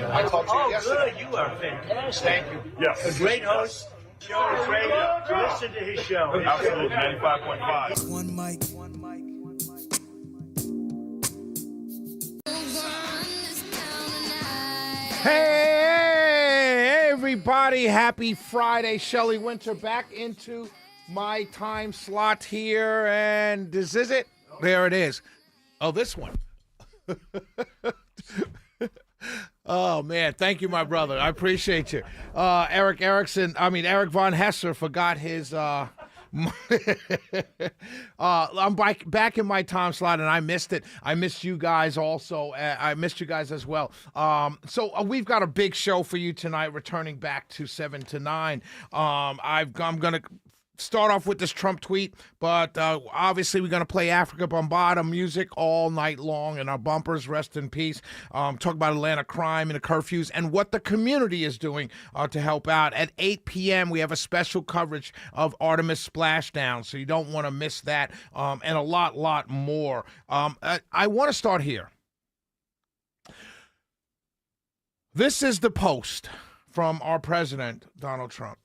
I talked to you yesterday. Good. You are fantastic. Thank you. Yes. A great host. Show is great. Listen to his show. Absolutely. 95.5. One mic. Hey, everybody. Happy Friday. Shelley Winter back into my time slot here. And this is it. There it is. Oh, this one. Oh, man. Thank you, my brother. I appreciate you. Eric Von Hesser forgot his... I'm back in my time slot, and I missed it. I missed you guys also. I missed you guys as well. So we've got a big show for you tonight, returning back to 7 to 9. I'm going to start off with this Trump tweet, but obviously we're going to play Africa Bambaataa music all night long, and our bumpers, rest in peace. Talk about Atlanta crime and the curfews and what the community is doing to help out. At 8 p.m., we have a special coverage of Artemis Splashdown, so you don't want to miss that, and a lot more. I want to start here. This is the post from our president, Donald Trump.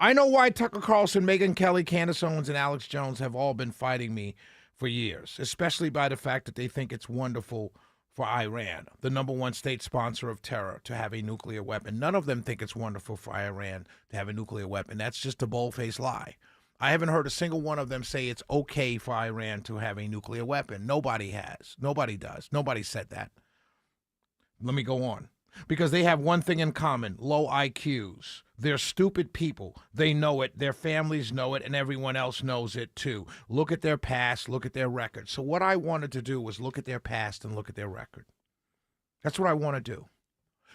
I know why Tucker Carlson, Megyn Kelly, Candace Owens, and Alex Jones have all been fighting me for years, especially by the fact that they think it's wonderful for Iran, the number one state sponsor of terror, to have a nuclear weapon. None of them think it's wonderful for Iran to have a nuclear weapon. That's just a bold-faced lie. I haven't heard a single one of them say it's okay for Iran to have a nuclear weapon. Nobody has. Nobody does. Nobody said that. Let me go on. Because they have one thing in common, low IQs. They're stupid people. They know it. Their families know it, and everyone else knows it too. Look at their past. Look at their record. So what I wanted to do was look at their past and look at their record. That's what I want to do.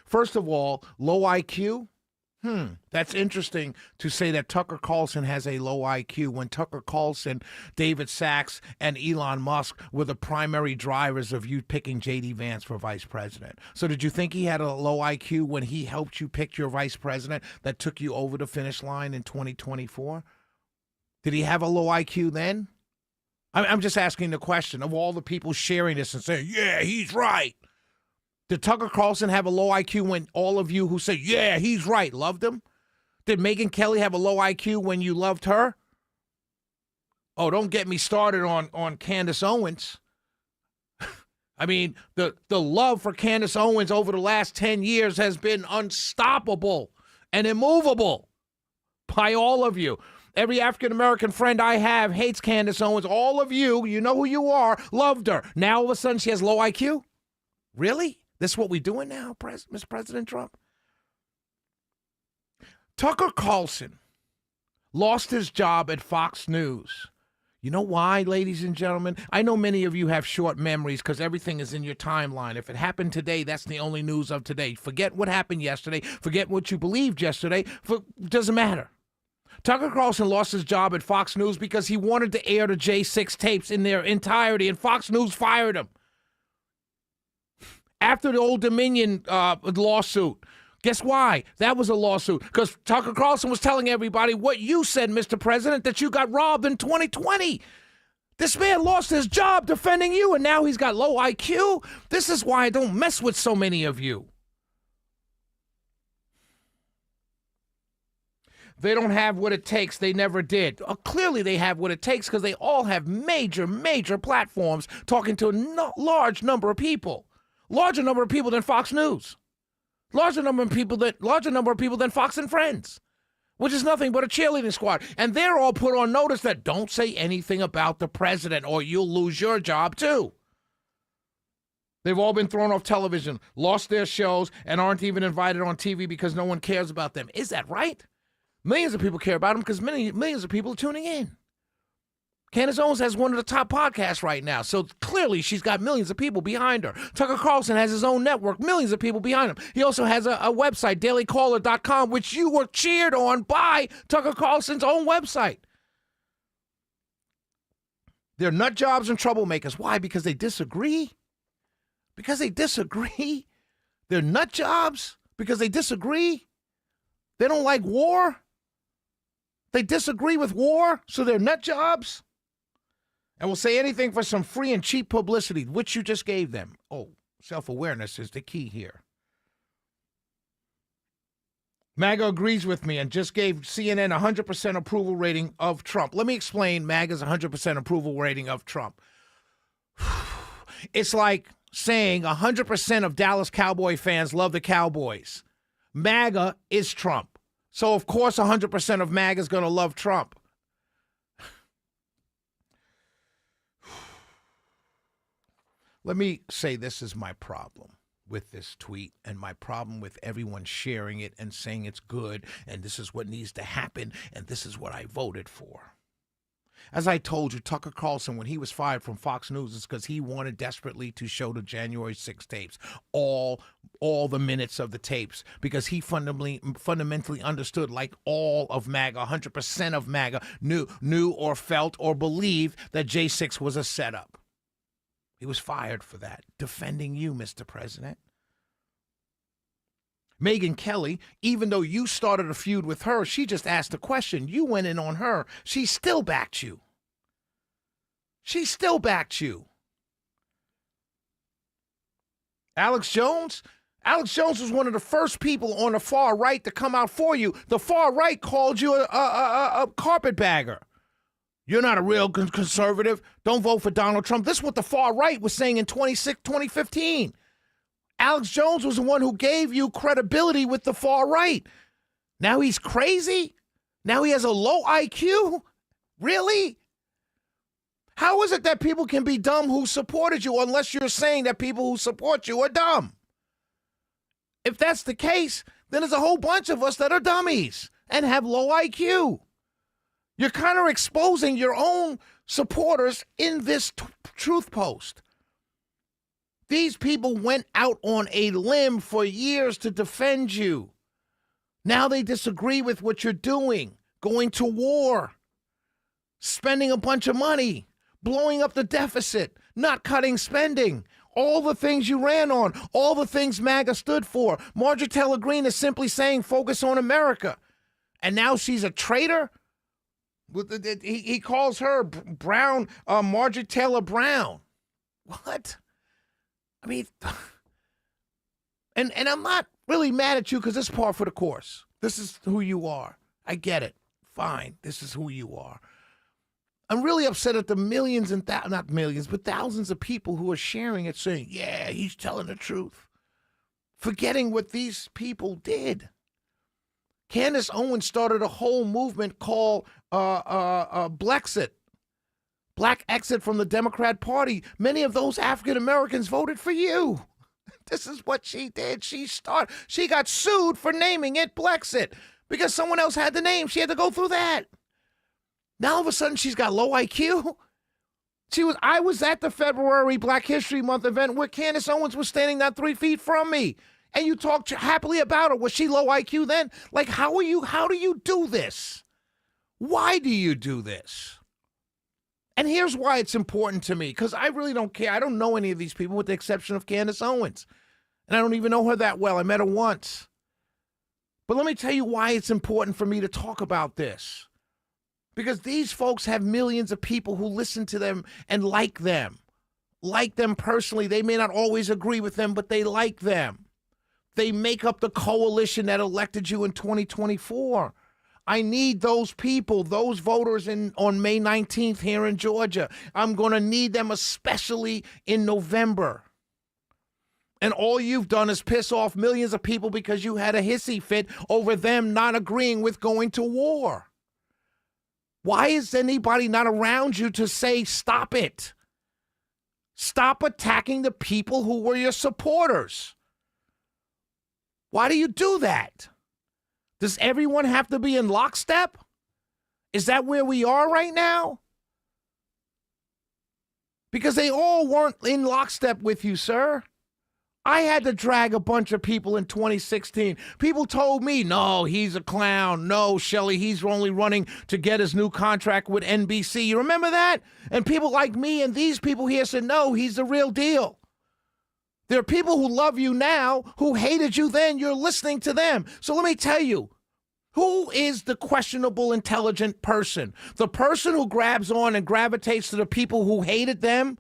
First of all, low IQ. That's interesting to say that Tucker Carlson has a low IQ when Tucker Carlson, David Sachs, and Elon Musk were the primary drivers of you picking J.D. Vance for vice president. So did you think he had a low IQ when he helped you pick your vice president that took you over the finish line in 2024? Did he have a low IQ then? I'm just asking the question of all the people sharing this and saying, yeah, he's right. Did Tucker Carlson have a low IQ when all of you who say, yeah, he's right, loved him? Did Megyn Kelly have a low IQ when you loved her? Oh, don't get me started on Candace Owens. I mean, the love for Candace Owens over the last 10 years has been unstoppable and immovable by all of you. Every African-American friend I have hates Candace Owens. All of you, you know who you are, loved her. Now all of a sudden she has low IQ? Really? This is what we're doing now, Mr. President Trump? Tucker Carlson lost his job at Fox News. You know why, ladies and gentlemen? I know many of you have short memories because everything is in your timeline. If it happened today, that's the only news of today. Forget what happened yesterday. Forget what you believed yesterday. It doesn't matter. Tucker Carlson lost his job at Fox News because he wanted to air the J6 tapes in their entirety, and Fox News fired him. After the Old Dominion lawsuit. Guess why? That was a lawsuit. Because Tucker Carlson was telling everybody what you said, Mr. President, that you got robbed in 2020. This man lost his job defending you, and now he's got low IQ. This is why I don't mess with so many of you. They don't have what it takes. They never did. Clearly, they have what it takes because they all have major platforms talking to a large number of people. Larger number of people than Fox News. Larger number of people than Fox and Friends, which is nothing but a cheerleading squad. And they're all put on notice that don't say anything about the president or you'll lose your job too. They've all been thrown off television, lost their shows, and aren't even invited on TV because no one cares about them. Is that right? Millions of people care about them because millions of people are tuning in. Candace Owens has one of the top podcasts right now, so clearly she's got millions of people behind her. Tucker Carlson has his own network, millions of people behind him. He also has a website, dailycaller.com, which you were cheered on by Tucker Carlson's own website. They're nut jobs and troublemakers. Why? Because they disagree? Because they disagree? They're nut jobs because they disagree? They don't like war? They disagree with war, so they're nut jobs? And will say anything for some free and cheap publicity, which you just gave them. Oh, self-awareness is the key here. MAGA agrees with me and just gave CNN 100% approval rating of Trump. Let me explain MAGA's 100% approval rating of Trump. It's like saying 100% of Dallas Cowboy fans love the Cowboys. MAGA is Trump. So, of course, 100% of MAGA is going to love Trump. Let me say this is my problem with this tweet and my problem with everyone sharing it and saying it's good and this is what needs to happen and this is what I voted for. As I told you, Tucker Carlson, when he was fired from Fox News, it's because he wanted desperately to show the January 6 tapes, all the minutes of the tapes, because he fundamentally understood, like all of MAGA, 100% of MAGA, knew or felt or believed that J6 was a setup. He was fired for that, defending you, Mr. President. Megyn Kelly, even though you started a feud with her, she just asked a question. You went in on her. She still backed you. She still backed you. Alex Jones was one of the first people on the far right to come out for you. The far right called you a carpetbagger. You're not a real conservative. Don't vote for Donald Trump. This is what the far right was saying in 2015. Alex Jones was the one who gave you credibility with the far right. Now he's crazy? Now he has a low IQ? Really? How is it that people can be dumb who supported you unless you're saying that people who support you are dumb? If that's the case, then there's a whole bunch of us that are dummies and have low IQ. You're kind of exposing your own supporters in this truth post. These people went out on a limb for years to defend you. Now they disagree with what you're doing, going to war, spending a bunch of money, blowing up the deficit, not cutting spending, all the things you ran on, all the things MAGA stood for. Marjorie Taylor Greene is simply saying focus on America. And now she's a traitor? He calls her Brown, Marjorie Taylor Brown. What? I mean, and I'm not really mad at you because this is par for the course. This is who you are. I get it. Fine. This is who you are. I'm really upset at the millions and not millions, but thousands of people who are sharing it saying, yeah, he's telling the truth. Forgetting what these people did. Candace Owens started a whole movement called Blexit. Black exit from the Democrat Party. Many of those African Americans voted for you. This is what she did. She got sued for naming it Blexit because someone else had the name. She had to go through that. Now all of a sudden she's got low IQ. I was at the February Black History Month event where Candace Owens was standing not 3 feet from me. And you talked happily about her. Was she low IQ then? Like, how do you do this? Why do you do this? And here's why it's important to me, because I really don't care. I don't know any of these people with the exception of Candace Owens. And I don't even know her that well. I met her once. But let me tell you why it's important for me to talk about this. Because these folks have millions of people who listen to them and like them. Like them personally. They may not always agree with them, but they like them. They make up the coalition that elected you in 2024. I need those people, those voters on May 19th here in Georgia. I'm going to need them especially in November. And all you've done is piss off millions of people because you had a hissy fit over them not agreeing with going to war. Why is anybody not around you to say, stop it? Stop attacking the people who were your supporters. Why do you do that? Does everyone have to be in lockstep? Is that where we are right now? Because they all weren't in lockstep with you, sir. I had to drag a bunch of people in 2016. People told me, no, he's a clown. No, Shelley, he's only running to get his new contract with NBC. You remember that? And people like me and these people here said, no, he's the real deal. There are people who love you now who hated you then. You're listening to them. So let me tell you, who is the questionable intelligent person? The person who grabs on and gravitates to the people who hated them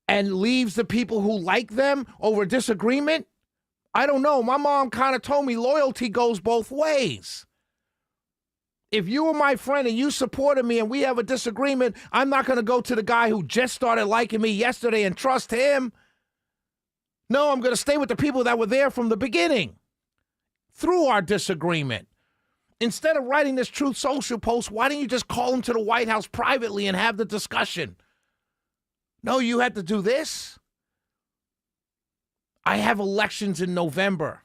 and leaves the people who like them over disagreement? I don't know. My mom kind of told me loyalty goes both ways. If you were my friend and you supported me and we have a disagreement, I'm not going to go to the guy who just started liking me yesterday and trust him. No, I'm going to stay with the people that were there from the beginning through our disagreement. Instead of writing this Truth Social post, why don't you just call him to the White House privately and have the discussion? No, you had to do this. I have elections in November.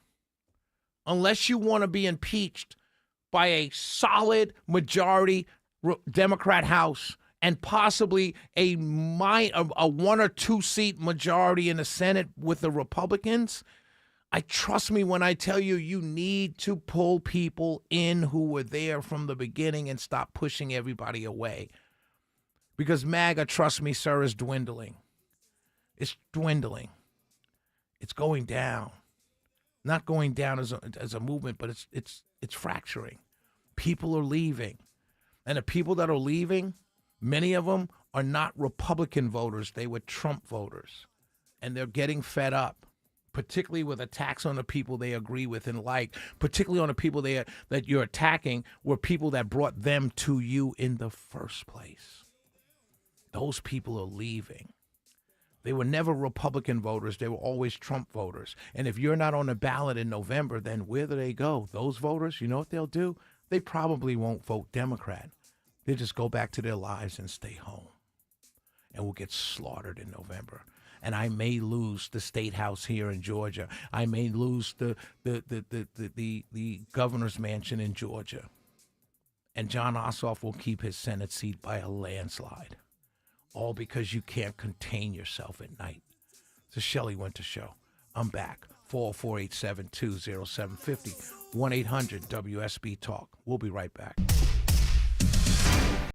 Unless you want to be impeached by a solid majority Democrat House and possibly a 1 or 2 seat majority in the Senate with the Republicans, I trust me when I tell you, you need to pull people in who were there from the beginning and stop pushing everybody away. Because MAGA, trust me, sir, is dwindling. It's dwindling. It's going down. Not going down as a movement, but it's fracturing. People are leaving. And the people that are leaving, many of them are not Republican voters. They were Trump voters. And they're getting fed up, particularly with attacks on the people they agree with and like, particularly on the people that you're attacking were people that brought them to you in the first place. Those people are leaving. They were never Republican voters. They were always Trump voters. And if you're not on the ballot in November, then where do they go? Those voters, you know what they'll do? They probably won't vote Democrat. They'll just go back to their lives and stay home. And we'll get slaughtered in November. And I may lose the state house here in Georgia. I may lose the governor's mansion in Georgia. And Jon Ossoff will keep his Senate seat by a landslide. All because you can't contain yourself at night. It's the Shelley Winter Show. I'm back. 404-872-0750. 1-800-WSB-TALK. We'll be right back.